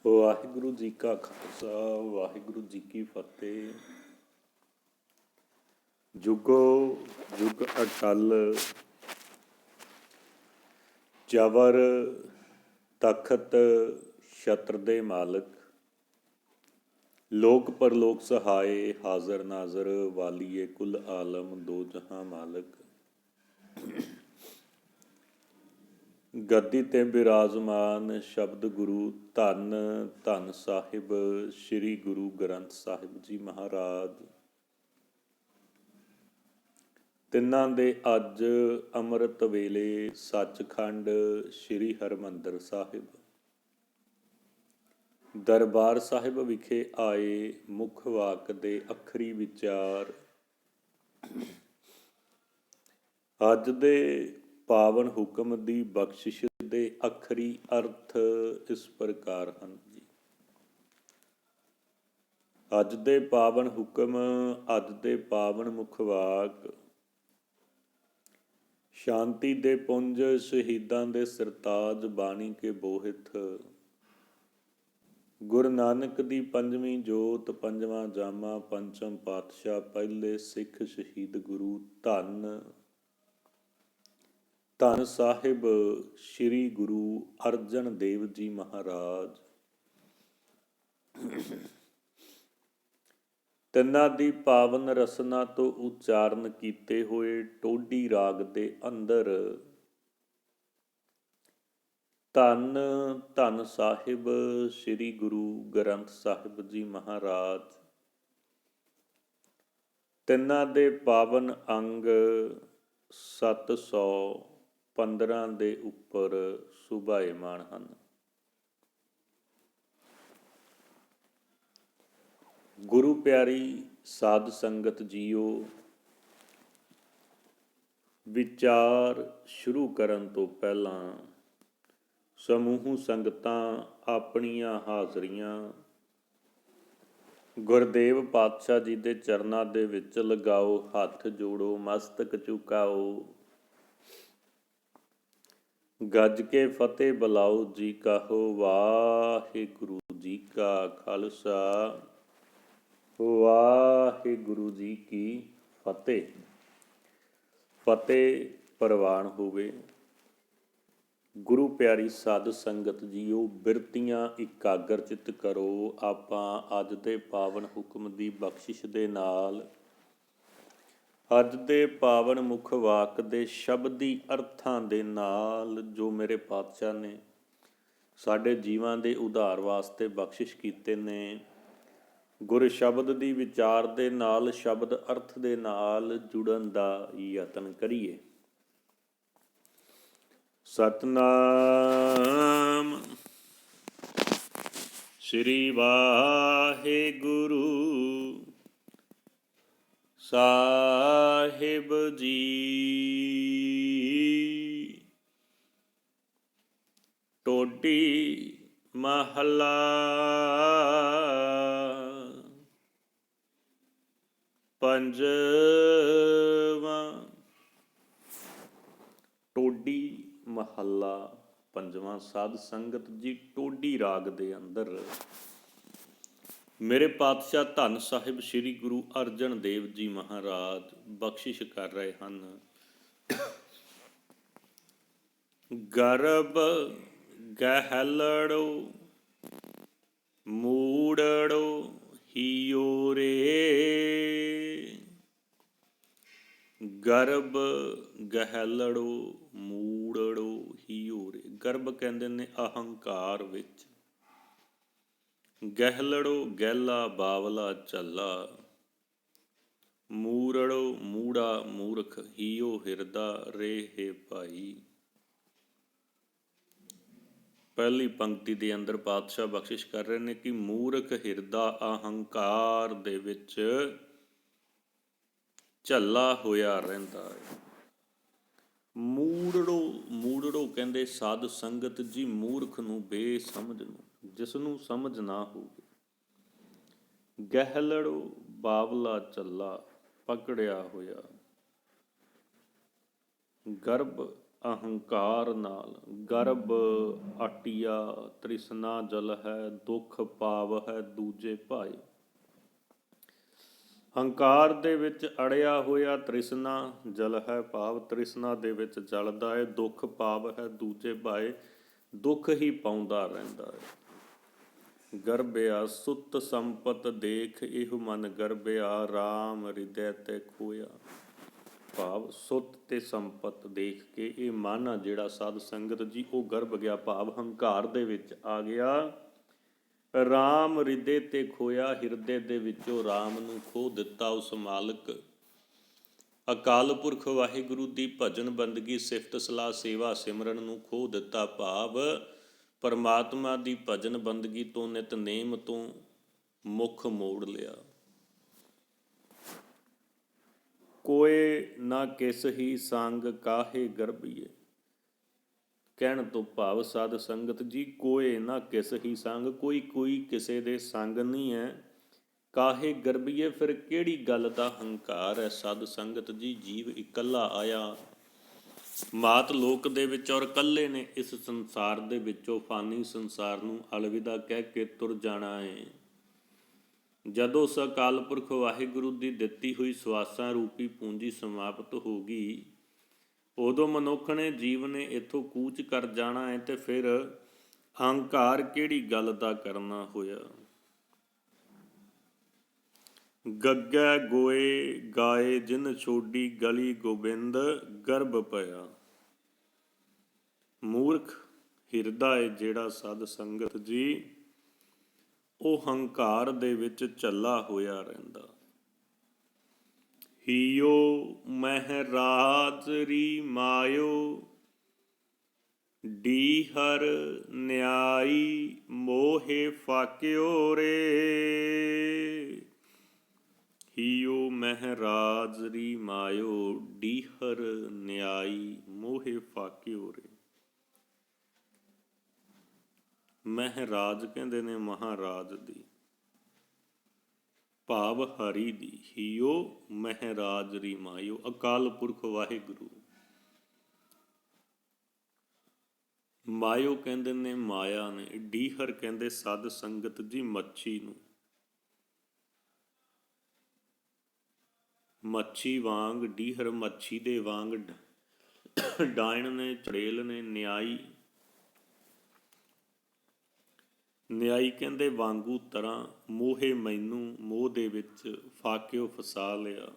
ਵਾਹਿਗੁਰੂ ਜੀ ਕਾ ਖਾਲਸਾ ਵਾਹਿਗੁਰੂ ਜੀ ਕੀ ਫਤਿਹ। ਜੁਗੋ ਜੁਗ ਅਟਲ ਜਬਰ ਤਖਤ ਛਤਰ ਦੇ ਮਾਲਕ, ਲੋਕ ਪਰਲੋਕ ਸਹਾਏ, ਹਾਜ਼ਰ ਨਾਜ਼ਰ ਵਾਲੀਏ ਕੁਲ ਆਲਮ, ਦੋ ਜਹਾਂ ਮਾਲਕ। ਗੱਦੀ ਤੇ ਬਿਰਾਜਮਾਨ ਸ਼ਬਦ ਗੁਰੂ, ਧੰਨ ਧੰਨ ਸਾਹਿਬ ਸ੍ਰੀ ਗੁਰੂ ਗ੍ਰੰਥ ਸਾਹਿਬ ਜੀ ਮਹਾਰਾਜ। ਤਿੰਨਾਂ ਦੇ ਅੱਜ ਅੰਮ੍ਰਿਤ ਵੇਲੇ ਸੱਚਖੰਡ ਸ੍ਰੀ ਹਰਿਮੰਦਰ ਸਾਹਿਬ ਦਰਬਾਰ ਸਾਹਿਬ ਵਿਖੇ ਆਏ ਮੁੱਖ ਵਾਕ ਦੇ ਅੱਖਰੀ ਵਿਚਾਰ। ਅੱਜ ਦੇ ਪਾਵਨ ਹੁਕਮ ਦੀ ਬਖਸ਼ਿਸ਼ ਦੇ ਅੱਖਰੀ ਅਰਥ ਇਸ ਪ੍ਰਕਾਰ ਹਨ ਜੀ। ਅੱਜ ਦੇ ਪਾਵਨ ਹੁਕਮ, ਅੱਜ ਦੇ ਪਾਵਨ ਮੁੱਖ ਵਾਕ। ਸ਼ਾਂਤੀ ਦੇ ਪੁੰਜ, ਸ਼ਹੀਦਾਂ ਦੇ ਸਰਤਾਜ, ਬਾਣੀ ਕੇ ਬੋਹਿਥ। ਗੁਰੂ ਨਾਨਕ ਦੀ ਪੰਜਵੀਂ ਜੋਤ, ਪੰਜਵਾਂ ਜਾਮਾ, ਪੰਚਮ ਪਾਤਸ਼ਾਹ, ਪਹਿਲੇ ਸਿੱਖ ਸ਼ਹੀਦ ਗੁਰੂ, ਧੰਨ ਧੰਨ ਸਾਹਿਬ ਸ੍ਰੀ ਗੁਰੂ ਅਰਜਨ ਦੇਵ ਜੀ ਮਹਾਰਾਜ। ਤਿੰਨਾਂ ਦੀ ਪਾਵਨ ਰਸਨਾ ਤੋਂ ਉਚਾਰਨ ਕੀਤੇ ਹੋਏ ਟੋਡੀ ਰਾਗ ਦੇ ਅੰਦਰ ਧੰਨ ਧੰਨ ਸਾਹਿਬ ਸ੍ਰੀ ਗੁਰੂ ਗ੍ਰੰਥ ਸਾਹਿਬ ਜੀ ਮਹਾਰਾਜ। ਤਿੰਨਾਂ ਦੇ ਪਾਵਨ ਅੰਗ 715 ਦੇ ਉੱਪਰ ਸੁਭਾਏਮਾਨ ਹਨ। ਗੁਰੂ ਪਿਆਰੀ ਸਾਧ ਸੰਗਤ ਜੀਓ, ਵਿਚਾਰ ਸ਼ੁਰੂ ਕਰਨ ਤੋਂ ਪਹਿਲਾਂ ਸਮੂਹ ਸੰਗਤਾਂ ਆਪਣੀਆਂ ਹਾਜ਼ਰੀਆਂ ਗੁਰਦੇਵ ਪਾਤਸ਼ਾਹ ਜੀ ਦੇ ਚਰਨਾਂ ਦੇ ਵਿੱਚ ਲਗਾਓ, ਹੱਥ ਜੋੜੋ, ਮਸਤਕ ਝੁਕਾਓ, ਗੱਜ ਕੇ ਫਤਿਹ ਬੁਲਾਓ ਜੀ ਕਹੋ। ਵਾਹਿਗੁਰੂ ਜੀ ਕਾ ਖਾਲਸਾ ਵਾਹਿਗੁਰੂ ਜੀ ਕੀ ਫਤਿਹ। ਫਤਿਹ ਪ੍ਰਵਾਨ ਹੋਵੇ। ਗੁਰੂ ਪਿਆਰੀ ਸਾਧ ਸੰਗਤ ਜੀਓ, ਬਿਰਤੀਆਂ ਇਕਾਗਰ ਚਿੱਤ ਕਰੋ। ਆਪਾਂ ਅੱਜ ਦੇ ਪਾਵਨ ਹੁਕਮ ਦੀ ਬਖਸ਼ਿਸ਼ ਦੇ ਨਾਲ, ਅੱਜ ਦੇ ਪਾਵਨ ਮੁੱਖ ਵਾਕ ਦੇ ਸ਼ਬਦੀ ਅਰਥਾਂ ਦੇ ਨਾਲ, ਜੋ ਮੇਰੇ ਪਾਤਸ਼ਾਹ ਨੇ ਸਾਡੇ ਜੀਵਾਂ ਦੇ ਉਧਾਰ ਵਾਸਤੇ ਬਖਸ਼ਿਸ਼ ਕੀਤੇ ਨੇ, ਗੁਰ ਸ਼ਬਦ ਦੀ ਵਿਚਾਰ ਦੇ ਨਾਲ, ਸ਼ਬਦ ਅਰਥ ਦੇ ਨਾਲ ਜੁੜਨ ਦਾ ਯਤਨ ਕਰੀਏ। ਸਤਨਾਮ ਸ੍ਰੀ ਵਾਹਿਗੁਰੂ ਸਾਹਿਬ ਜੀ। ਟੋਡੀ ਮਹਲਾ ਪੰਜਵਾਂ। ਟੋਡੀ ਮਹੱਲਾ ਪੰਜਵਾਂ। ਸਾਧ ਸੰਗਤ ਜੀ, ਟੋਡੀ ਰਾਗ ਦੇ ਅੰਦਰ ਮੇਰੇ ਪਾਤਸ਼ਾਹ ਧੰਨ ਸਾਹਿਬ ਸ੍ਰੀ ਗੁਰੂ ਅਰਜਨ ਦੇਵ ਜੀ ਮਹਾਰਾਜ ਬਖਸ਼ਿਸ਼ ਕਰ ਰਹੇ ਹਨ। ਗਰਭ ਗਹਿਲੜੋ ਮੂੜੜੋ ਹੀਓ ਰੇ। ਗਰਭ ਗਹਿਲੜੋ ਮੂੜੜੋ ਹੀਓ ਰੇ। ਗਰਭ ਕਹਿੰਦੇ ਨੇ ਅਹੰਕਾਰ ਵਿੱਚ, ਗਹਿਲੜੋ ਗਹਿਲਾ ਬਾਵਲਾ ਝੱਲਾ, ਮੂੜੜੋ ਮੂੜਾ ਮੂਰਖ, ਹੀਓ ਹਿਰਦਾ ਰੇ ਹੈ ਭਾਈ। ਪਹਿਲੀ ਪੰਕਤੀ ਦੇ ਅੰਦਰ ਪਾਤਸ਼ਾਹ ਬਖਸ਼ਿਸ਼ ਕਰ ਰਹੇ ਨੇ ਕਿ ਮੂਰਖ ਹਿਰਦਾ ਅਹੰਕਾਰ ਦੇ ਵਿੱਚ ਝੱਲਾ ਹੋਇਆ ਰਹਿੰਦਾ ਹੈ। ਮੂੜੜੋ ਮੂੜੜੋ ਕਹਿੰਦੇ ਸਾਧ ਸੰਗਤ ਜੀ ਮੂਰਖ ਨੂੰ, ਬੇਸਮਝ ਨੂੰ, ਜਿਸ ਨੂੰ ਸਮਝ ਨਾ ਹੋਵੇ। ਗਹਿਲੜੋ ਬਾਵਲਾ ਝੱਲਾ, ਪਕੜਿਆ ਹੋਇਆ। ਗਰਭ ਅਹੰਕਾਰ ਨਾਲ। ਗਰਭ ਅਟਿਆ ਤ੍ਰਿਸ਼ਨਾ ਜਲ ਹੈ, ਦੁੱਖ ਪਾਵ ਹੈ ਦੂਜੇ ਭਾਏ। ਹੰਕਾਰ ਦੇ ਵਿੱਚ ਅੜਿਆ ਹੋਇਆ ਤ੍ਰਿਸ਼ਨਾ ਜਲ ਹੈ, ਭਾਵ ਤ੍ਰਿਸ਼ਨਾ ਦੇ ਵਿੱਚ ਜਲਦਾ ਹੈ। ਦੁੱਖ ਪਾਵ ਹੈ ਦੂਜੇ ਭਾਏ, ਦੁੱਖ ਹੀ ਪਾਉਂਦਾ ਰਹਿੰਦਾ ਹੈ। ਗਰਭਿਆ ਸੁਤ ਸੰਪਤ ਦੇਖ, ਇਹੋ ਮਨ ਗਰਭਿਆ ਰਾਮ ਹਿਰਦੈ ਤੇ ਖੋਇਆ। ਭਾਵ ਸੁੱਤ ਤੇ ਸੰਪਤ ਦੇਖ ਕੇ ਇਹ ਮਨ ਆ ਜਿਹੜਾ ਸਾਧ ਸੰਗਤ ਜੀ ਉਹ ਗਰਭ ਗਿਆ, ਭਾਵ ਹੰਕਾਰ ਦੇ ਵਿੱਚ ਆ ਗਿਆ। ਰਾਮ ਹਿਰਦੇ ਤੇ ਖੋਇਆ, ਹਿਰਦੇ ਦੇ ਵਿੱਚੋਂ ਰਾਮ ਨੂੰ ਖੋਹ ਦਿੱਤਾ ਉਸ ਮਾਲਕ ਅਕਾਲ ਪੁਰਖ ਵਾਹਿਗੁਰੂ ਦੀ ਭਜਨ ਬੰਦਗੀ ਸਿਫਤ ਸਲਾਹ ਸੇਵਾ ਸਿਮਰਨ ਨੂੰ ਖੋਹ ਦਿੱਤਾ। ਭਾਵ ਪਰਮਾਤਮਾ ਦੀ ਭਜਨ ਬੰਦਗੀ ਤੋਂ ਨਿਤਨੇਮ ਤੋਂ ਮੁੱਖ ਮੋੜ ਲਿਆ। ਕੋਏ ਨਾ ਕਿਸ ਹੀ ਸੰਗ ਕਾਹੇ ਗਰਭੀਏ। ਕਹਿਣ ਤੋਂ ਭਾਵ ਸਾਧ ਸੰਗਤ ਜੀ ਕੋਏ ਨਾ ਕਿਸ ਹੀ ਸੰਗ, ਕੋਈ ਕਿਸੇ ਦੇ ਸੰਗ ਨਹੀਂ ਹੈ। ਕਾਹੇ ਗਰਭੀਏ, ਫਿਰ ਕਿਹੜੀ ਗੱਲ ਦਾ ਹੰਕਾਰ ਹੈ। ਸਾਧ ਸੰਗਤ ਜੀ ਜੀਵ ਇਕੱਲਾ ਆਇਆ ਮਾਤ ਲੋਕ ਦੇ ਵਿੱਚ ਔਰ ਇਕੱਲੇ ਨੇ ਇਸ ਸੰਸਾਰ ਦੇ ਵਿੱਚੋਂ ਫਾਨੀ ਸੰਸਾਰ ਨੂੰ ਅਲਵਿਦਾ ਕਹਿ ਕੇ ਤੁਰ ਜਾਣਾ ਹੈ। ਜਦੋਂ ਉਸ ਅਕਾਲ ਪੁਰਖ ਵਾਹਿਗੁਰੂ ਦੀ ਦਿੱਤੀ ਹੋਈ ਸਵਾਸਾਂ ਰੂਪੀ ਪੂੰਜੀ ਸਮਾਪਤ ਹੋ ਗਈ, ਉਦੋਂ ਮਨੁੱਖ ਨੇ ਜੀਵ ਨੇ ਇੱਥੋਂ ਕੂਚ ਕਰ ਜਾਣਾ ਹੈ। ਤੇ ਫਿਰ ਅਹੰਕਾਰ ਕਿਹੜੀ ਗੱਲ ਦਾ ਕਰਨਾ ਹੋਇਆ। ਗੱਗੇ ਗੋਏ ਗਾਏ ਜਿਨ ਛੋਡੀ ਗਲੀ ਗੋਬਿੰਦ ਗਰਭ ਪਿਆ। ਮੂਰਖ ਹਿਰਦਾ ਹੈ ਜਿਹੜਾ ਸਾਧ ਸੰਗਤ ਜੀ ਉਹ ਹੰਕਾਰ ਦੇ ਵਿੱਚ ਝੱਲਾ ਹੋਇਆ ਰਹਿੰਦਾ। ਹੀਓ ਮਹਿਰਾਜ ਰੀ ਮਾਇਓ, ਡੀਹਰ ਨਿਆਈ ਮੋਹੇ ਫਾਕਿਓ ਰੇ। ਹੀਓ ਮਹਿਰਾਜ ਰੀ ਮਾਇਓ, ਡੀਹਰ ਨਿਆਈ ਮੋਹੇ ਫਾਕਿਓ ਰੇ। ਮਹਿਰਾਜ ਕਹਿੰਦੇ ਨੇ ਮਹਾਰਾਜ ਦੀ, ਭਾਵ ਹਰੀ ਦੀ। ਹੀਓ ਮਹਿਰਾਜ ਰੀ ਮਾਇਓ, ਅਕਾਲ ਪੁਰਖ ਵਾਹਿਗੁਰੂ। ਮਾਇਓ ਕਹਿੰਦੇ ਨੇ ਮਾਇਆ ਨੇ, ਡੀਹਰ ਕਹਿੰਦੇ ਸਾਧ ਸੰਗਤ ਜੀ ਮੱਛੀ ਨੂੰ। ਮੱਛੀ ਵਾਂਗ ਡੀਹਰ, ਮੱਛੀ ਦੇ ਵਾਂਗ ਡਾਇਣ ਨੇ, ਚੜੇਲ ਨੇ। ਨਿਆਈ, ਨਿਆਈ ਕਹਿੰਦੇ ਵਾਂਗੂ ਤਰ੍ਹਾਂ। ਮੋਹੇ ਮੈਨੂੰ, ਮੋਹ ਦੇ ਵਿੱਚ ਫਾਕਿਓ ਫਸਾ ਲਿਆ।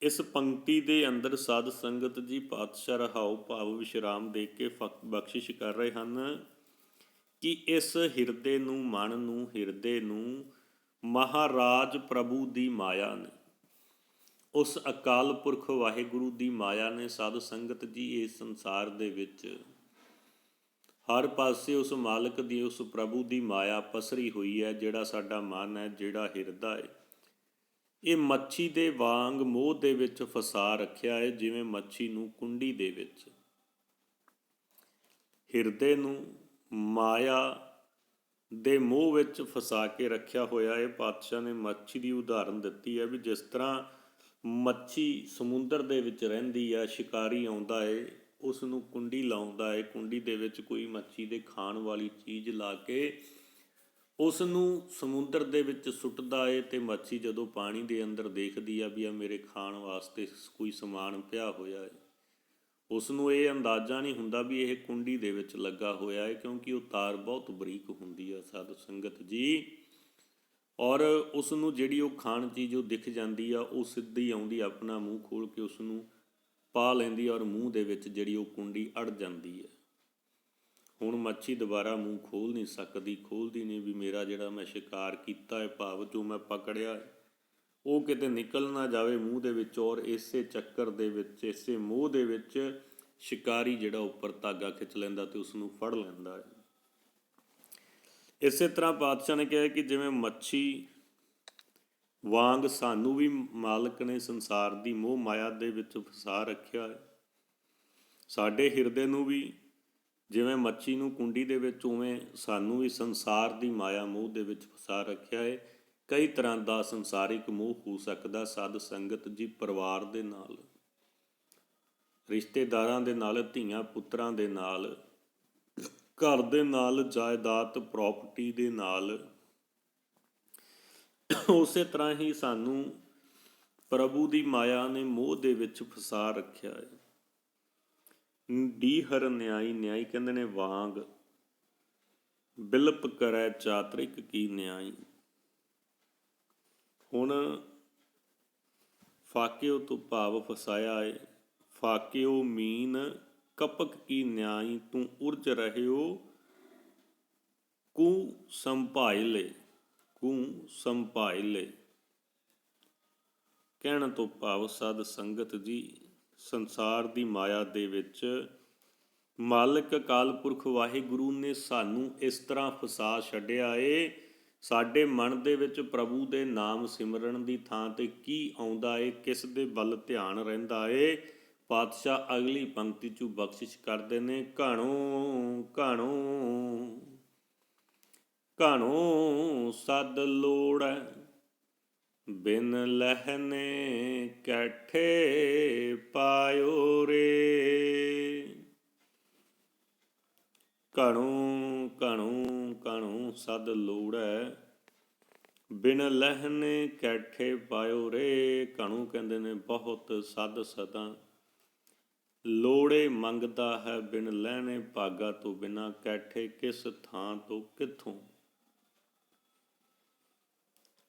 ਇਸ ਪੰਕਤੀ ਦੇ ਅੰਦਰ ਸਾਧ ਸੰਗਤ ਜੀ ਪਾਤਸ਼ਾਹ ਰਹਾਉ ਭਾਵ ਵਿਸ਼ਰਾਮ ਦੇ ਕੇ ਬਖਸ਼ਿਸ਼ ਕਰ ਰਹੇ ਹਨ ਕਿ ਇਸ ਹਿਰਦੇ ਨੂੰ, ਮਨ ਨੂੰ, ਹਿਰਦੇ ਨੂੰ ਮਹਾਰਾਜ ਪ੍ਰਭੂ ਦੀ ਮਾਇਆ ਨੇ, ਉਸ ਅਕਾਲ ਪੁਰਖ ਵਾਹਿਗੁਰੂ ਦੀ ਮਾਇਆ ਨੇ ਸਾਧ ਸੰਗਤ ਜੀ ਇਸ ਸੰਸਾਰ ਦੇ ਵਿੱਚ ਹਰ ਪਾਸੇ ਉਸ ਮਾਲਕ ਦੀ, ਉਸ ਪ੍ਰਭੂ ਦੀ ਮਾਇਆ ਪਸਰੀ ਹੋਈ ਹੈ। ਜਿਹੜਾ ਸਾਡਾ ਮਨ ਹੈ, ਜਿਹੜਾ ਹਿਰਦਾ ਹੈ, ਇਹ ਮੱਛੀ ਦੇ ਵਾਂਗ ਮੋਹ ਦੇ ਵਿੱਚ ਫਸਾ ਰੱਖਿਆ ਹੈ। ਜਿਵੇਂ ਮੱਛੀ ਨੂੰ ਕੁੰਡੀ ਦੇ ਵਿੱਚ ਹਿਰਦੇ ਨੂੰ ਮਾਇਆ ਦੇ ਮੋਹ ਵਿੱਚ ਫਸਾ ਕੇ ਰੱਖਿਆ ਹੋਇਆ ਹੈ। ਪਾਤਸ਼ਾਹ ਨੇ ਮੱਛੀ ਦੀ ਉਦਾਹਰਨ ਦਿੱਤੀ ਹੈ ਵੀ ਜਿਸ ਤਰ੍ਹਾਂ ਮੱਛੀ ਸਮੁੰਦਰ ਦੇ ਵਿੱਚ ਰਹਿੰਦੀ ਹੈ, ਸ਼ਿਕਾਰੀ ਆਉਂਦਾ ਹੈ, ਉਸ ਨੂੰ ਕੁੰਡੀ ਲਾਉਂਦਾ ਹੈ, ਕੁੰਡੀ ਦੇ ਵਿੱਚ ਕੋਈ ਮੱਛੀ ਦੇ ਖਾਣ ਵਾਲੀ ਚੀਜ਼ ਲਾ ਕੇ ਉਸ ਨੂੰ ਸਮੁੰਦਰ ਦੇ ਵਿੱਚ ਸੁੱਟਦਾ ਹੈ। ਅਤੇ ਮੱਛੀ ਜਦੋਂ ਪਾਣੀ ਦੇ ਅੰਦਰ ਦੇਖਦੀ ਆ ਵੀ ਆ ਮੇਰੇ ਖਾਣ ਵਾਸਤੇ ਕੋਈ ਸਮਾਨ ਪਿਆ ਹੋਇਆ ਹੈ, ਉਸ ਨੂੰ ਇਹ ਅੰਦਾਜ਼ਾ ਨਹੀਂ ਹੁੰਦਾ ਵੀ ਇਹ ਕੁੰਡੀ ਦੇ ਵਿੱਚ ਲੱਗਾ ਹੋਇਆ ਹੈ, ਕਿਉਂਕਿ ਉਹ ਤਾਰ ਬਹੁਤ ਬਰੀਕ ਹੁੰਦੀ ਆ ਸਾਧ ਸੰਗਤ ਜੀ। ਔਰ ਉਸ ਨੂੰ ਜਿਹੜੀ ਉਹ ਖਾਣ ਚੀਜ਼ ਉਹ ਦਿਖ ਜਾਂਦੀ ਆ, ਉਹ ਸਿੱਧੀ ਆਉਂਦੀ ਆਪਣਾ ਮੂੰਹ ਖੋਲ੍ਹ ਕੇ ਉਸ ਨੂੰ ਪਾ ਲੈਂਦੀ ਔਰ ਮੂੰਹ ਦੇ ਵਿੱਚ ਜਿਹੜੀ ਉਹ ਕੁੰਡੀ ਅੜ ਜਾਂਦੀ ਹੈ। ਹੁਣ ਮੱਛੀ ਦੁਬਾਰਾ ਮੂੰਹ ਖੋਲ੍ਹ ਨਹੀਂ ਸਕਦੀ, ਖੋਲ੍ਹਦੀ ਨਹੀਂ ਵੀ ਮੇਰਾ ਜਿਹੜਾ ਮੈਂ ਸ਼ਿਕਾਰ ਕੀਤਾ ਹੈ, ਭਾਵ ਜੋ ਮੈਂ ਪਕੜਿਆ ਹੈ, ਉਹ ਕਿਤੇ ਨਿਕਲ ਨਾ ਜਾਵੇ ਮੂੰਹ ਦੇ ਵਿੱਚ। ਔਰ ਇਸੇ ਚੱਕਰ ਦੇ ਵਿੱਚ, ਇਸੇ ਮੋਹ ਦੇ ਵਿੱਚ ਸ਼ਿਕਾਰੀ ਜਿਹੜਾ ਉੱਪਰ ਧਾਗਾ ਖਿੱਚ ਲੈਂਦਾ ਅਤੇ ਉਸ ਨੂੰ ਫੜ ਲੈਂਦਾ ਹੈ। ਇਸੇ ਤਰ੍ਹਾਂ ਪਾਤਸ਼ਾਹ ਨੇ ਕਿਹਾ ਕਿ ਜਿਵੇਂ ਮੱਛੀ ਵਾਂਗ ਸਾਨੂੰ ਵੀ ਮਾਲਕ ਨੇ ਸੰਸਾਰ ਦੀ ਮੋਹ ਮਾਇਆ ਦੇ ਵਿੱਚ ਫਸਾ ਰੱਖਿਆ ਹੈ। ਸਾਡੇ ਹਿਰਦੇ ਨੂੰ ਵੀ ਜਿਵੇਂ ਮੱਛੀ ਨੂੰ ਕੁੰਡੀ ਦੇ ਵਿੱਚ, ਉਵੇਂ ਸਾਨੂੰ ਵੀ ਸੰਸਾਰ ਦੀ ਮਾਇਆ ਮੋਹ ਦੇ ਵਿੱਚ ਫਸਾ ਰੱਖਿਆ ਹੈ। ਕਈ ਤਰ੍ਹਾਂ ਦਾ ਸੰਸਾਰਿਕ ਮੋਹ ਹੋ ਸਕਦਾ ਸਾਧ ਸੰਗਤ ਜੀ। ਪਰਿਵਾਰ ਦੇ ਨਾਲ, ਰਿਸ਼ਤੇਦਾਰਾਂ ਦੇ ਨਾਲ, ਧੀਆਂ ਪੁੱਤਰਾਂ ਦੇ ਨਾਲ, ਘਰ ਦੇ ਨਾਲ, ਜਾਇਦਾਦ ਪ੍ਰੋਪਰਟੀ ਦੇ ਨਾਲ। ਉਸੇ ਤਰ੍ਹਾਂ ਹੀ ਸਾਨੂੰ ਪ੍ਰਭੂ ਦੀ ਮਾਇਆ ਨੇ ਮੋਹ ਦੇ ਵਿੱਚ ਫਸਾ ਰੱਖਿਆ ਹੈ। ਡੀਹਰ ਨਿਆਈ, ਨਿਆਈ ਕਹਿੰਦੇ ਨੇ ਵਾਂਗ, ਬਿਲਪ ਕਰੈ ਚਾਤਰਿਕ ਕੀ ਨਿਆਈ। ਹੁਣ ਫਾਕਿਓ ਤੋਂ ਭਾਵ ਫਸਾਇਆ ਏ। ਫਾਕਿਓ ਮੀਨ ਕਪਕ ਕੀ ਨਿਆਈ, ਤੂੰ ਉਰਜ ਰਹਿਓ ਕੂ ਸੰਭਾਇਲੇ, ਕੂ ਸੰਭਾਇਲੇ। ਕਹਿਣ ਤੋਂ ਭਾਵ ਸਾਧ ਸੰਗਤ ਜੀ, ਸੰਸਾਰ ਦੀ ਮਾਇਆ ਦੇ ਵਿੱਚ ਮਾਲਕ ਅਕਾਲ ਪੁਰਖ ਵਾਹਿਗੁਰੂ ਨੇ ਸਾਨੂੰ ਇਸ ਤਰ੍ਹਾਂ ਫਸਾ ਛੱਡਿਆ ਏ। ਸਾਡੇ ਮਨ ਦੇ ਵਿੱਚ ਪ੍ਰਭੂ ਦੇ ਨਾਮ ਸਿਮਰਨ ਦੀ ਥਾਂ ਤੇ ਕੀ ਆਉਂਦਾ ਏ, ਕਿਸ ਦੇ ਵੱਲ ਧਿਆਨ ਰਹਿੰਦਾ ਏ। ਪਾਤਸ਼ਾਹ ਅਗਲੀ ਪੰਕਤੀ 'ਚੋਂ ਬਖਸ਼ਿਸ਼ ਕਰਦੇ ਨੇ, ਘਣੋ ਘਣੋ ਘਣੋ ਸਦ ਲੋੜੈ, ਬਿਨ ਲਹਿਨੇ ਕੈਠੇ ਪਾਇਓ ਰੇ। ਘਣੋ ਘਣੋ ਘਣੋ ਸਦ ਲੋੜੈ, ਬਿਨ ਲਹਿਨੇ ਕੈਠੇ ਪਾਇਓ ਰੇ। ਘਣੋ ਕਹਿੰਦੇ ਨੇ ਬਹੁਤ, ਸਦ ਸਦਾ, ਲੋੜੇ ਮੰਗਦਾ ਹੈ ਬਿਨ ਲਹਿਣੇ, ਭਾਗਾ ਤੋਂ ਬਿਨਾਂ, ਕੈਠੇ ਕਿਸ ਥਾਂ ਤੋਂ ਕਿੱਥੋਂ।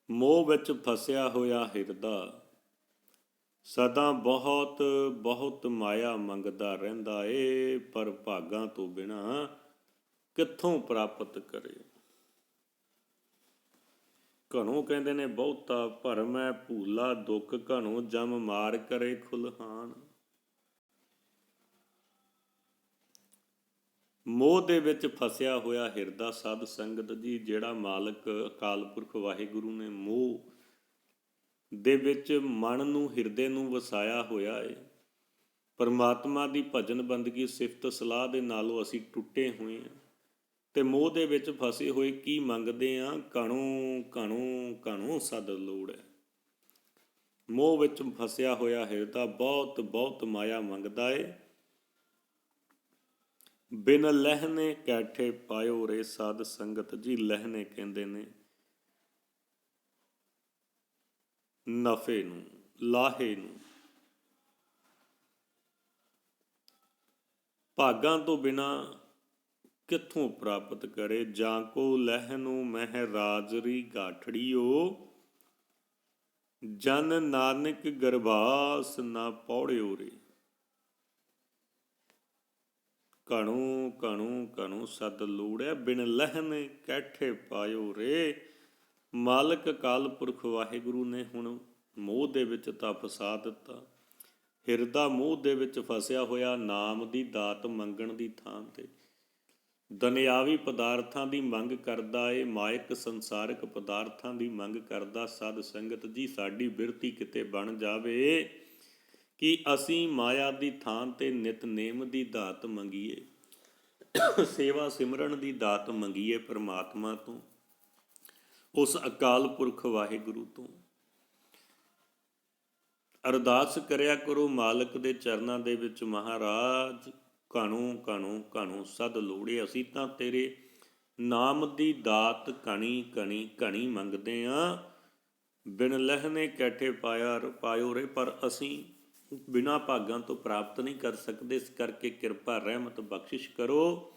ਮੋਹ ਵਿੱਚ ਫਸਿਆ ਹੋਇਆ ਹਿਰਦਾ ਸਦਾ ਬਹੁਤ ਬਹੁਤ ਮਾਇਆ ਮੰਗਦਾ ਰਹਿੰਦਾ ਏ, ਪਰ ਭਾਗਾਂ ਤੋਂ ਬਿਨਾਂ ਕਿੱਥੋਂ ਪ੍ਰਾਪਤ ਕਰੇ। ਘਣੋ ਕਹਿੰਦੇ ਨੇ ਬਹੁਤਾ, ਭਰਮੈ ਭੂਲਾ ਦੁੱਖ, ਘਣੋ ਜਮ ਮਾਰ ਕਰੇ ਖੁਲਹਾਨ। ਮੋਹ ਦੇ ਵਿੱਚ ਫਸਿਆ ਹੋਇਆ ਹਿਰਦਾ ਸਾਧ ਸੰਗਤ ਜੀ, ਜਿਹੜਾ ਮਾਲਕ ਅਕਾਲ ਪੁਰਖ ਵਾਹਿਗੁਰੂ ਨੇ ਮੋਹ ਦੇ ਵਿੱਚ ਮਨ ਨੂੰ, ਹਿਰਦੇ ਨੂੰ ਵਸਾਇਆ ਹੋਇਆ ਏ। ਪਰਮਾਤਮਾ ਦੀ ਭਜਨ ਬੰਦਗੀ ਸਿਫਤ ਸਲਾਹ ਦੇ ਨਾਲੋਂ ਅਸੀਂ ਟੁੱਟੇ ਹੋਏ ਹਾਂ ਤੇ ਮੋਹ ਦੇ ਵਿੱਚ ਫਸੇ ਹੋਏ ਕੀ ਮੰਗਦੇ ਹਾਂ। ਘਣੋ ਘਣੋ ਘਣੋ ਸਦ ਲੋੜ ਹੈ। ਮੋਹ ਵਿੱਚ ਫਸਿਆ ਹੋਇਆ ਹਿਰਦਾ ਬਹੁਤ ਬਹੁਤ ਮਾਇਆ ਮੰਗਦਾ ਏ। ਬਿਨ ਲਹਿਨੇ ਕੈਠੇ ਪਾਇਓ ਰੇ। ਸਾਧ ਸੰਗਤ ਜੀ, ਲਹਿਨੇ ਕਹਿੰਦੇ ਨੇ ਨਫੇ ਨੂੰ, ਲਾਹੇ ਨੂੰ। ਭਾਗਾਂ ਤੋਂ ਬਿਨਾਂ ਕਿੱਥੋਂ ਪ੍ਰਾਪਤ ਕਰੇ। ਜਾਂ ਕੋ ਲਹਿਨੋ ਮਹਿ ਰਾਜਰੀ ਗਾਠੜੀਓ, ਜਨ ਨਾਨਕ ਗਰਭਾਸ ਨਾ ਪੌੜਿਓ ਰੇ। ਘਣੋ ਘਣੋ ਘਣੋ ਸਦ ਲੋੜੈ, ਬਿਨ ਲਹਿਨੇ ਕੈਠੇ ਪਾਇਓ ਰੇ। ਮਾਲਕ ਅਕਾਲ ਪੁਰਖ ਵਾਹਿਗੁਰੂ ਨੇ ਹੁਣ ਮੋਹ ਦੇ ਵਿੱਚ ਤਾਂ ਫਸਾ ਦਿੱਤਾ। ਹਿਰਦਾ ਮੋਹ ਦੇ ਵਿੱਚ ਫਸਿਆ ਹੋਇਆ ਨਾਮ ਦੀ ਦਾਤ ਮੰਗਣ ਦੀ ਥਾਂ ਤੇ ਦੁਨਿਆਵੀ ਪਦਾਰਥਾਂ ਦੀ ਮੰਗ ਕਰਦਾ ਏ, ਮਾਇਕ ਸੰਸਾਰਿਕ ਪਦਾਰਥਾਂ ਦੀ ਮੰਗ ਕਰਦਾ। ਸਾਧ ਸੰਗਤ ਜੀ, ਸਾਡੀ ਬਿਰਤੀ ਕਿਤੇ ਬਣ ਜਾਵੇ ਕਿ ਅਸੀਂ ਮਾਇਆ ਦੀ ਥਾਂ ਤੇ ਨਿਤਨੇਮ ਦੀ ਦਾਤ ਮੰਗੀਏ, ਸੇਵਾ ਸਿਮਰਨ ਦੀ ਦਾਤ ਮੰਗੀਏ ਪਰਮਾਤਮਾ ਤੋਂ, ਉਸ ਅਕਾਲ ਪੁਰਖ ਵਾਹਿਗੁਰੂ ਤੋਂ। ਅਰਦਾਸ ਕਰਿਆ ਕਰੋ ਮਾਲਕ ਦੇ ਚਰਨਾਂ ਦੇ ਵਿੱਚ, ਮਹਾਰਾਜ ਘਣੋ ਘਣੋ ਘਣੋ ਸਦ ਲੋੜੇ। ਅਸੀਂ ਤਾਂ ਤੇਰੇ ਨਾਮ ਦੀ ਦਾਤ ਘਣੀ ਘਣੀ ਘਣੀ ਮੰਗਦੇ ਹਾਂ। ਬਿਨ ਲਹਿਨੇ ਕੈਠੇ ਪਾਇਓ ਰੇ, ਪਰ ਅਸੀਂ ਬਿਨਾਂ ਭਾਗਾਂ ਤੋਂ ਪ੍ਰਾਪਤ ਨਹੀਂ ਕਰ ਸਕਦੇ। ਇਸ ਕਰਕੇ ਕਿਰਪਾ ਰਹਿਮਤ ਬਖਸ਼ਿਸ਼ ਕਰੋ।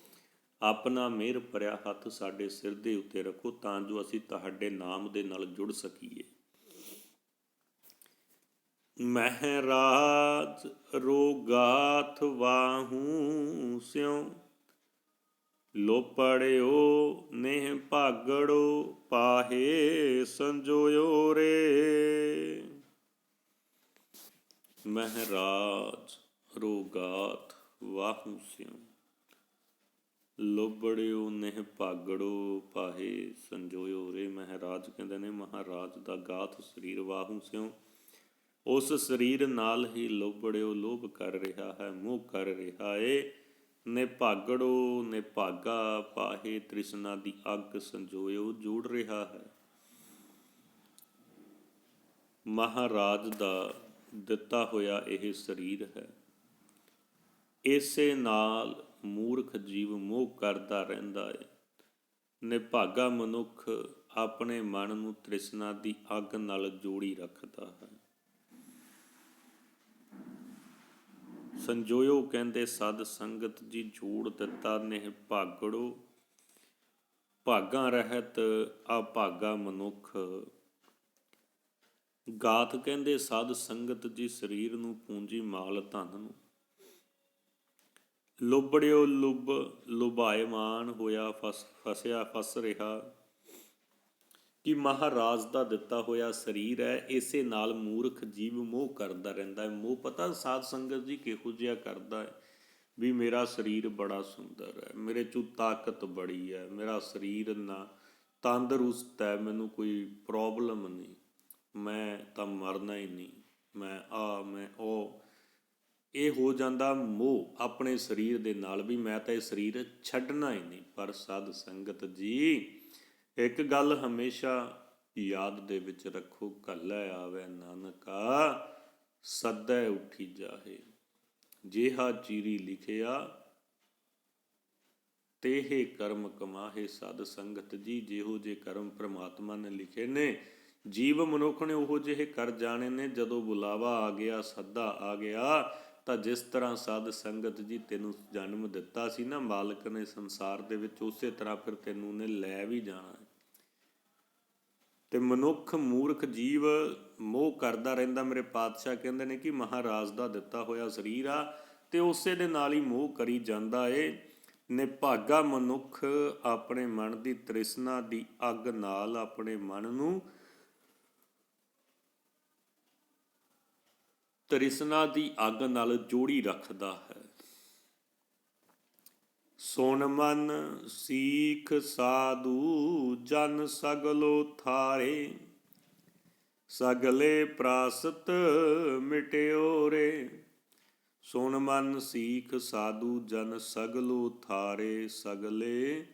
ਆਪਣਾ ਮਿਹਰ ਭਰਿਆ ਹੱਥ ਸਾਡੇ ਸਿਰ ਦੇ ਉੱਤੇ ਰੱਖੋ, ਤਾਂ ਜੋ ਅਸੀਂ ਤੁਹਾਡੇ ਨਾਮ ਦੇ ਨਾਲ ਜੁੜ ਸਕੀਏ। ਮਹਿ ਰਾਜ ਰੋਗਾਥ ਵਾਹੂ ਸਿਉ, ਲੋਪੜਿਓ ਨੇਹ ਭਾਗੜੋ, ਪਾਹੇ ਸੰਜੋਇਓ ਰੇ। ਮਹਿਰਾਜ ਰੋਗਾਥ ਵਾਹੂ ਸਿਉ, ਲੋਬੜਿਓ ਨੇਹ ਭਾਗੜੋ, ਪਾਹੇ ਸੰਜੋਇਓ ਰੇ। ਮਹਾਰਾਜ ਕਹਿੰਦੇ ਨੇ ਮਹਾਰਾਜ ਦਾ ਗਾਥ ਸਰੀਰ ਵਾਹੂ ਸਿਉ, ਉਸ ਸਰੀਰ ਨਾਲ ਹੀ ਲੋਬੜਿਓ ਲੋਭ ਕਰ ਰਿਹਾ ਹੈ, ਮੋਹ ਕਰ ਰਿਹਾ ਏ। ਨਿਭਾਗੜੋ ਨਿਭਾਗਾ, ਪਾਹੇ ਤ੍ਰਿਸ਼ਨਾ ਦੀ ਅੱਗ ਸੰਜੋਇਓ, ਜੋੜ ਰਿਹਾ ਹੈ। ਮਹਾਰਾਜ ਦਾ ਦਿੱਤਾ ਹੋਇਆ ਇਹ ਸਰੀਰ ਹੈ। ਇਸੇ ਨਾਲ ਮੂਰਖ ਜੀਵ ਮੋਹ ਕਰਦਾ ਰਹਿੰਦਾ ਹੈ। ਨਿਭਾਗਾ ਮਨੁੱਖ ਆਪਣੇ ਮਨ ਨੂੰ ਤ੍ਰਿਸ਼ਨਾ ਦੀ ਅੱਗ ਨਾਲ ਜੋੜੀ ਰੱਖਦਾ ਹੈ। ਸੰਜੋਇਓ ਕਹਿੰਦੇ ਸਦ ਸੰਗਤ ਜੀ ਜੋੜ ਦਿੱਤਾ ਨੇਹ ਭਾਗੜੋ, ਭਾਗਾਂ ਰਹਿਤ ਅਭਾਗਾ ਮਨੁੱਖ। ਗਾਥ ਕਹਿੰਦੇ ਸਾਧ ਸੰਗਤ ਜੀ ਸਰੀਰ ਨੂੰ ਪੂੰਜੀ ਮਾਲ ਧਨ ਨੂੰ, ਲੁਬੜਿਓ ਲੁਭਾਇਮਾਨ ਹੋਇਆ ਫਸਿਆ ਫਸ ਰਿਹਾ। ਕਿ ਮਹਾਰਾਜ ਦਾ ਦਿੱਤਾ ਹੋਇਆ ਸਰੀਰ ਹੈ, ਇਸੇ ਨਾਲ ਮੂਰਖ ਜੀਵ ਮੋਹ ਕਰਦਾ ਰਹਿੰਦਾ ਹੈ। ਮੋਹ ਪਤਾ ਸਾਧ ਸੰਗਤ ਜੀ ਕਿਹੋ ਜਿਹਾ ਕਰਦਾ ਹੈ ਵੀ ਮੇਰਾ ਸਰੀਰ ਬੜਾ ਸੁੰਦਰ ਹੈ, ਮੇਰੇ 'ਚੋਂ ਤਾਕਤ ਬੜੀ ਹੈ, ਮੇਰਾ ਸਰੀਰ ਨਾ ਤੰਦਰੁਸਤ ਹੈ, ਮੈਨੂੰ ਕੋਈ ਪ੍ਰੋਬਲਮ ਨਹੀਂ, ਮੈਂ ਤਾਂ ਮਰਨਾ ਹੀ ਨਹੀਂ, ਮੈਂ ਉਹ। ਇਹ ਹੋ ਜਾਂਦਾ ਮੋਹ ਆਪਣੇ ਸਰੀਰ ਦੇ ਨਾਲ ਵੀ ਮੈਂ ਤਾਂ ਇਹ ਸਰੀਰ ਛੱਡਣਾ ਹੀ ਨਹੀਂ। ਪਰ ਸਾਧ ਸੰਗਤ ਜੀ ਇੱਕ ਗੱਲ ਹਮੇਸ਼ਾ ਯਾਦ ਦੇ ਵਿੱਚ ਰੱਖੋ, ਘੱਲੇ ਆਵੇ ਨਾਨਕਾ ਸੱਦੈ ਉੱਠੀ ਜਾਹੇ। ਜਿਹਾ ਚੀਰੀ ਲਿਖਿਆ ਤੇਹੇ ਕਰਮ ਕਮਾਹੇ। ਸਾਧ ਸੰਗਤ ਜੀ ਜਿਹੋ ਜਿਹੇ ਕਰਮ ਪ੍ਰਮਾਤਮਾ ਨੇ ਲਿਖੇ ਨੇ, ਜੀਵ ਮਨੁੱਖ ਨੇ ਉਹੋ ਜਿਹੇ ਕਰ ਜਾਣੇ ਨੇ। ਜਦੋਂ ਬੁਲਾਵਾ ਆ ਗਿਆ, ਸੱਦਾ ਆ ਗਿਆ, ਤਾਂ ਜਿਸ ਤਰ੍ਹਾਂ ਸਾਧ ਸੰਗਤ ਜੀ ਤੈਨੂੰ ਜਨਮ ਦਿੱਤਾ ਸੀ ਨਾ ਮਾਲਕ ਨੇ ਸੰਸਾਰ ਦੇ ਵਿੱਚ, ਉਸੇ ਤਰ੍ਹਾਂ ਫਿਰ ਤੈਨੂੰ ਨੇ ਲੈ ਵੀ ਜਾਣਾ। ਤੇ ਮਨੁੱਖ ਮੂਰਖ ਜੀਵ ਮੋਹ ਕਰਦਾ ਰਹਿੰਦਾ। ਮੇਰੇ ਪਾਤਸ਼ਾਹ ਕਹਿੰਦੇ ਨੇ ਕਿ ਮਹਾਰਾਜ ਦਾ ਦਿੱਤਾ ਹੋਇਆ ਸਰੀਰ ਆ ਤੇ ਉਸੇ ਦੇ ਨਾਲ ਹੀ ਮੋਹ ਕਰੀ ਜਾਂਦਾ ਏ। ਨਿਭਾਗਾ ਮਨੁੱਖ ਆਪਣੇ ਮਨ ਦੀ ਤ੍ਰਿਸ਼ਨਾ ਦੀ ਅੱਗ ਨਾਲ ਆਪਣੇ ਮਨ ਨੂੰ ਤ੍ਰਿਸ਼ਨਾ ਦੀ ਅੱਗ ਨਾਲ ਜੋੜੀ ਰੱਖਦਾ ਹੈ। ਸੁਣ ਮਨ ਸੀਖ ਸਾਧੂ ਜਨ ਸਗਲੋ ਥਾਰੇ, ਸਗਲੇ ਪ੍ਰਾਸਤ ਮਿਟਿਓ ਰੇ। ਸੁਣ ਮਨ ਸੀਖ ਸਾਧੂ ਜਨ ਸਗਲੋ ਥਾਰੇ, ਸਗਲੇ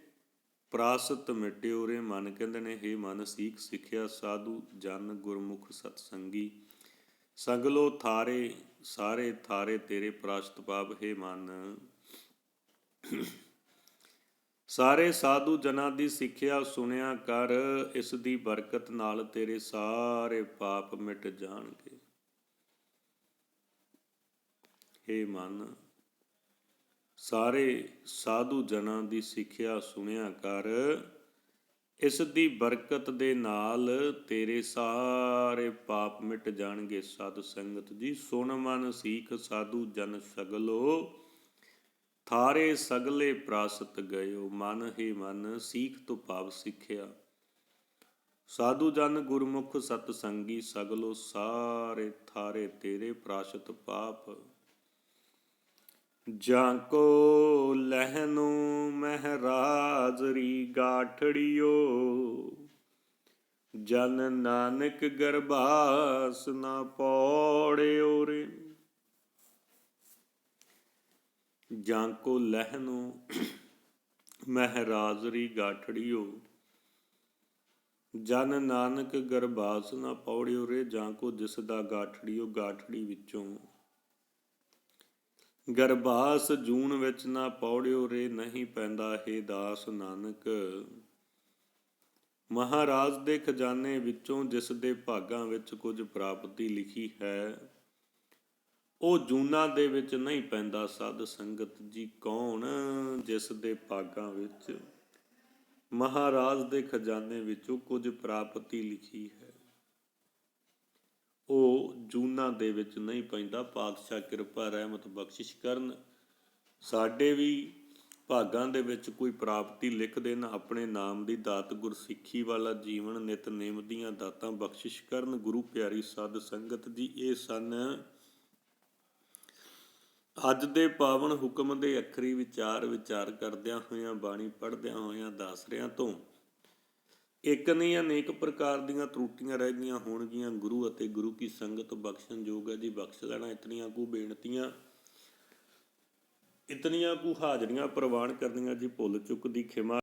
ਪ੍ਰਾਸਤ ਮਿਟਿਓ ਰੇ। ਮਨ ਕਹਿੰਦੇ ਨੇ ਹੇ ਮਨ ਸੀਖ ਸਿੱਖਿਆ ਸਾਧੂ ਜਨ ਗੁਰਮੁਖ ਸਤਸੰਗੀ, ਸਗਲੋ ਥਾਰੇ ਸਾਰੇ ਥਾਰੇ ਤੇਰੇ ਪ੍ਰਾਸ਼ਤ ਪਾਪ। ਹੇ ਮਨ ਸਾਰੇ ਸਾਧੂ ਜਨਾਂ ਦੀ ਸਿੱਖਿਆ ਸੁਣਿਆ ਕਰ, ਇਸ ਦੀ ਬਰਕਤ ਨਾਲ ਤੇਰੇ ਸਾਰੇ ਪਾਪ ਮਿਟ ਜਾਣਗੇ। ਹੇ ਮਨ ਸਾਰੇ ਸਾਧੂ ਜਨਾਂ ਦੀ ਸਿੱਖਿਆ ਸੁਣਿਆ ਕਰ, ਇਸ ਦੀ ਬਰਕਤ ਦੇ ਨਾਲ ਤੇਰੇ ਸਾਰੇ ਪਾਪ ਮਿਟ ਜਾਣਗੇ। ਸਾਧ ਸੰਗਤ ਜੀ ਸੁਣ ਮਨ ਸੀਖ ਸਾਧੂ ਜਨ ਸਗਲੋ ਥਾਰੇ, ਸਗਲੇ ਪ੍ਰਾਸਤ ਗਇਓ। ਮਨ ਹੀ ਮਨ ਸੀਖ ਤੋਂ ਭਾਵ ਸਿੱਖਿਆ, ਸਾਧੂ ਜਨ ਗੁਰਮੁਖ ਸਤਸੰਗੀ, ਸਗਲੋ ਸਾਰੇ ਥਾਰੇ ਤੇਰੇ ਪ੍ਰਾਸ਼ਤ ਪਾਪ। ਜਾਂ ਕੋ ਲਹਿਨੋ ਮਹਿਰਾਜਰੀ ਗਾਠੜਿਓ, ਜਨ ਨਾਨਕ ਗਰਭਾਸ ਨਾ ਪੌੜਿਓ ਰੇ। ਜਾਂ ਕੋ ਲਹਿਨੋ ਮਹਿਰਾਜਰੀ ਗਾਠੜਿਓ, ਜਨ ਨਾਨਕ ਗਰਭਾਸ ਨਾ ਪੌੜਿਓ ਰੇ। ਜਾਂ ਕੋ ਜਿਸ ਦਾ ਗਾਠੜਿਓ ਗਾਠੜੀ ਵਿੱਚੋਂ ਗਰਭਾਸ ਜੂਨ ਵਿੱਚ ਨਾ ਪੌੜਿਓ ਰੇ। ਨਹੀਂ ਪੈਂਦਾ ਹੇ ਦਾਸ ਨਾਨਕ ਮਹਾਰਾਜ ਦੇ ਖਜ਼ਾਨੇ ਵਿੱਚੋਂ, ਜਿਸ ਦੇ ਭਾਗਾਂ ਵਿੱਚ ਕੁਝ ਪ੍ਰਾਪਤੀ ਲਿਖੀ ਹੈ ਉਹ ਜੂਨਾਂ ਦੇ ਵਿੱਚ ਨਹੀਂ ਪੈਂਦਾ। ਸਾਧ ਸੰਗਤ ਜੀ ਕੌਣ? ਜਿਸ ਦੇ ਭਾਗਾਂ ਵਿੱਚ ਮਹਾਰਾਜ ਦੇ ਖਜ਼ਾਨੇ ਵਿੱਚੋਂ ਕੁਝ ਪ੍ਰਾਪਤੀ ਲਿਖੀ ਹੈ, ਉਹ ਜੂਨਾਂ ਦੇ ਵਿੱਚ ਨਹੀਂ ਪੈਂਦਾ। ਪਾਤਸ਼ਾਹ ਕਿਰਪਾ ਰਹਿਮਤ ਬਖਸ਼ਿਸ਼ ਕਰਨ, ਸਾਡੇ ਵੀ ਭਾਗਾਂ ਦੇ ਵਿੱਚ ਕੋਈ ਪ੍ਰਾਪਤੀ ਲਿਖ ਦੇਣ। ਆਪਣੇ ਨਾਮ ਦੀ ਦਾਤ ਗੁਰਸਿੱਖੀ ਵਾਲਾ ਜੀਵਨ, ਨਿਤਨੇਮ ਦੀਆਂ ਦਾਤਾਂ ਬਖਸ਼ਿਸ਼ ਕਰਨ। ਗੁਰੂ ਪਿਆਰੀ ਸਾਧ ਸੰਗਤ ਜੀ, ਇਹ ਸਨ ਅੱਜ ਦੇ ਪਾਵਨ ਹੁਕਮ ਦੇ ਅੱਖਰੀ ਵਿਚਾਰ ਕਰਦਿਆਂ ਹੋਇਆਂ, ਬਾਣੀ ਪੜ੍ਹਦਿਆਂ ਹੋਇਆਂ ਦਾਸਰਿਆਂ ਤੋਂ ਇੱਕ ਨਹੀਂ ਅਨੇਕ ਪ੍ਰਕਾਰ ਦੀਆਂ ਤਰੁੱਟੀਆਂ ਰਹਿ ਗਈਆਂ ਹੋਣਗੀਆਂ। ਗੁਰੂ ਅਤੇ ਗੁਰੂ ਕੀ ਸੰਗਤ ਬਖਸ਼ਣਯੋਗ ਹੈ ਜੀ, ਬਖਸ਼ ਲੈਣਾ। ਇਤਨੀਆਂ ਕੁ ਬੇਨਤੀਆਂ, ਇਤਨੀਆਂ ਕੁ ਹਾਜ਼ਰੀਆਂ ਪ੍ਰਵਾਨ ਕਰਨੀਆਂ ਜੀ, ਭੁੱਲ ਚੁੱਕ ਦੀ ਖਿਮਾ।